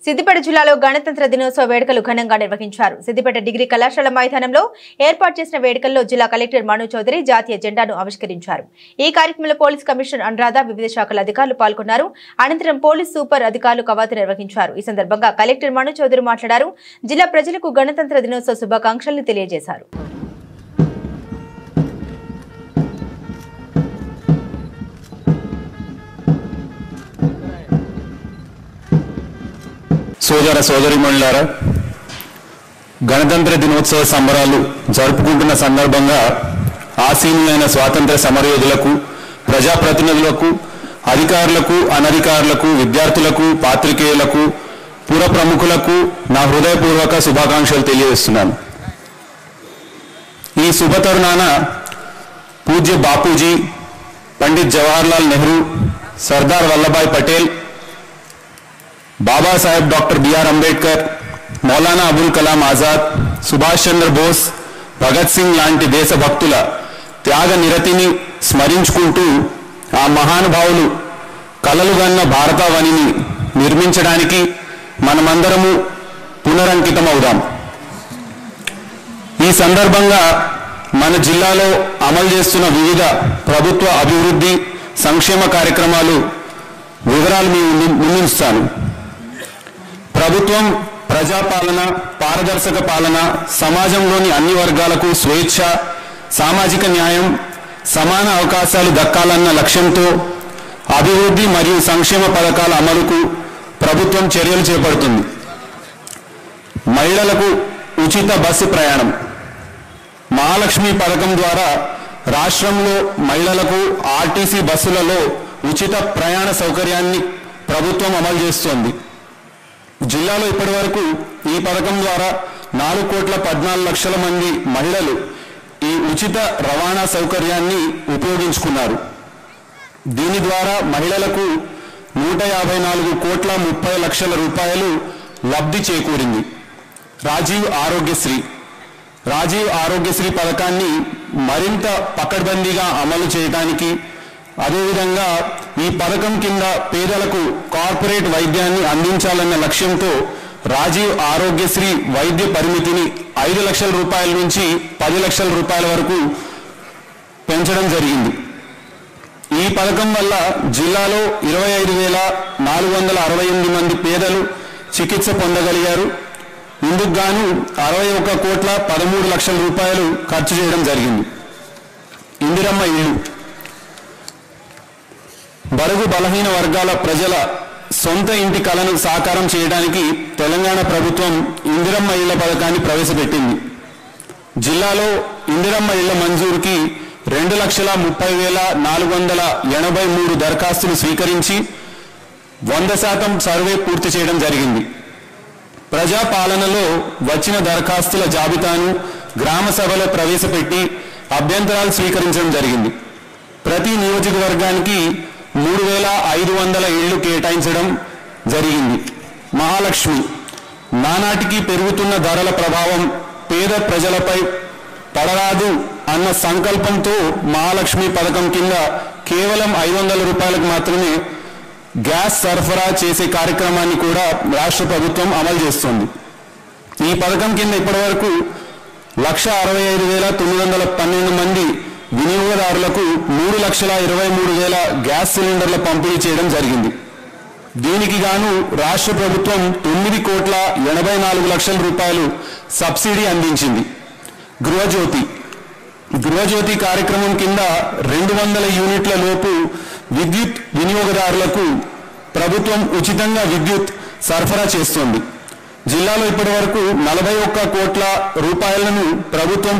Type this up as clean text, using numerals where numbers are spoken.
సిద్దిపేట జిల్లాలో గణతంత్ర దినోత్సవ వేడుకలు ఘనంగా నిర్వహించారు. సిద్దిపేట డిగ్రీ కళాశాల మైదానంలో ఏర్పాటు చేసిన వేడుకల్లో జిల్లా కలెక్టర్ మను చౌదరి జాతీయ జెండాను ఆవిష్కరించారు. ఈ కార్యక్రమంలో పోలీస్ కమిషనర్ అనురాధ, వివిధ శాఖల అధికారులు పాల్గొన్నారు. అనంతరం పోలీస్ సూపర్ అధికారులు కవాతు నిర్వహించారు. ఈ సందర్భంగా కలెక్టర్ మను చౌదరి మాట్లాడారు. జిల్లా ప్రజలకు గణతంత్ర దినోత్సవ శుభాకాంక్షలు తెలియజేశారు. సోదర సోదరీమణులారా, గణతంత్ర దినోత్సవ సంబరాలు జరుపుకుంటున్న సందర్భంగా ఆసీనులైన స్వాతంత్ర సమరయోధులకు, ప్రజాప్రతినిధులకు, అధికారులకు, అనధికారులకు, విద్యార్థులకు, పాత్రికేయులకు, పుర ప్రముఖులకు నా హృదయపూర్వక శుభాకాంక్షలు తెలియజేస్తున్నాను. ఈ శుభతరుణాన పూజ్య బాపూజీ, పండిత్ జవహర్లాల్ నెహ్రూ, సర్దార్ వల్లభాయ్ పటేల్, బాబాసాహెబ్ డాక్టర్ బిఆర్ అంబేద్కర్, మౌలానా అబుల్ కలాం ఆజాద్, సుభాష్ చంద్ర బోస్, భగత్ సింగ్ లాంటి దేశభక్తుల త్యాగ నిరతిని స్మరించుకుంటూ ఆ మహానుభావులు కలలుగన్న భారతావనిని నిర్మించడానికి మనమందరము పునరంకితమవుదాం. ఈ సందర్భంగా మన జిల్లాలో అమలు చేస్తున్న వివిధ ప్రభుత్వ అభివృద్ధి సంక్షేమ కార్యక్రమాలు వివరాలు మీ ముందుంచుతాను. ప్రభుత్వం ప్రజాపాలన, పారదర్శక పాలన, సమాజంలోని అన్ని వర్గాలకు స్వేచ్ఛ, సామాజిక న్యాయం, సమాన అవకాశాలు దక్కాలన్న లక్ష్యంతో అభివృద్ధి మరియు సంక్షేమ పథకాల అమలుకు ప్రభుత్వం చర్యలు చేపడుతుంది. మహిళలకు ఉచిత బస్సు ప్రయాణం, మహాలక్ష్మి పథకం ద్వారా రాష్ట్రంలో మహిళలకు ఆర్టీసీ బస్సులలో ఉచిత ప్రయాణ సౌకర్యాన్ని ప్రభుత్వం అమలు చేస్తోంది. జిల్లాలో ఇప్పటి వరకు ఈ పథకం ద్వారా 4,14,00,000 మంది మహిళలు ఈ ఉచిత రవాణా సౌకర్యాన్ని ఉపయోగించుకున్నారు. దీని ద్వారా మహిళలకు 154,30,00,000 రూపాయలు లబ్ధి చేకూరింది. రాజీవ్ ఆరోగ్యశ్రీ పథకాన్ని మరింత పకడ్బందీగా అమలు చేయడానికి, అదేవిధంగా ఈ పథకం కింద పేదలకు కార్పొరేట్ వైద్యాన్ని అందించాలన్న లక్ష్యంతో రాజీవ్ ఆరోగ్యశ్రీ వైద్య పరిమితిని 5 లక్షల రూపాయల నుంచి 10 లక్షల రూపాయల వరకు పెంచడం జరిగింది. ఈ పథకం వల్ల జిల్లాలో 25,468 మంది పేదలు చికిత్స పొందగలిగారు. ఇందుకు గాను 61,13,00,000 రూపాయలు ఖర్చు చేయడం జరిగింది. ఇందిరమ్మ ఇల్లు, బడుగు బలహీన వర్గాల ప్రజల సొంత ఇంటి కలను సాకారం చేయడానికి తెలంగాణ ప్రభుత్వం ఇందిరమ్మ ఇళ్ల పథకాన్ని ప్రవేశపెట్టింది. జిల్లాలో ఇందిరమ్మ ఇళ్ల మంజూరుకి 2,30,483 దరఖాస్తులు స్వీకరించి 100% సర్వే పూర్తి చేయడం జరిగింది. ప్రజాపాలనలో వచ్చిన దరఖాస్తుల జాబితాను గ్రామ సభలో ప్రవేశపెట్టి అభ్యంతరాలు స్వీకరించడం జరిగింది. ప్రతి నియోజకవర్గానికి 3,500 ఇళ్లు కేటాయించడం జరిగింది. మహాలక్ష్మి, నానాటికి పెరుగుతున్న ధరల ప్రభావం పేద ప్రజలపై పడరాదు అన్న సంకల్పంతో మహాలక్ష్మి పథకం కింద కేవలం 500 రూపాయలకు మాత్రమే గ్యాస్ సరఫరా చేసే కార్యక్రమాన్ని కూడా రాష్ట్ర ప్రభుత్వం అమలు చేస్తుంది. ఈ పథకం కింద ఇప్పటి వరకు 1,65,912 మంది వినియోగదారులకు 3,23,000 గ్యాస్ సిలిండర్ల పంపిణీ చేయడం జరిగింది. దీనికి గాను రాష్ట్ర ప్రభుత్వం 9,84,00,000 రూపాయలు సబ్సిడీ అందించింది. గృహజ్యోతి కార్యక్రమం కింద 200 యూనిట్ల లోపు విద్యుత్ వినియోగదారులకు ప్రభుత్వం ఉచితంగా విద్యుత్ సరఫరా చేస్తోంది. జిల్లాలో ఇప్పటి వరకు 41 కోట్ల రూపాయలను ప్రభుత్వం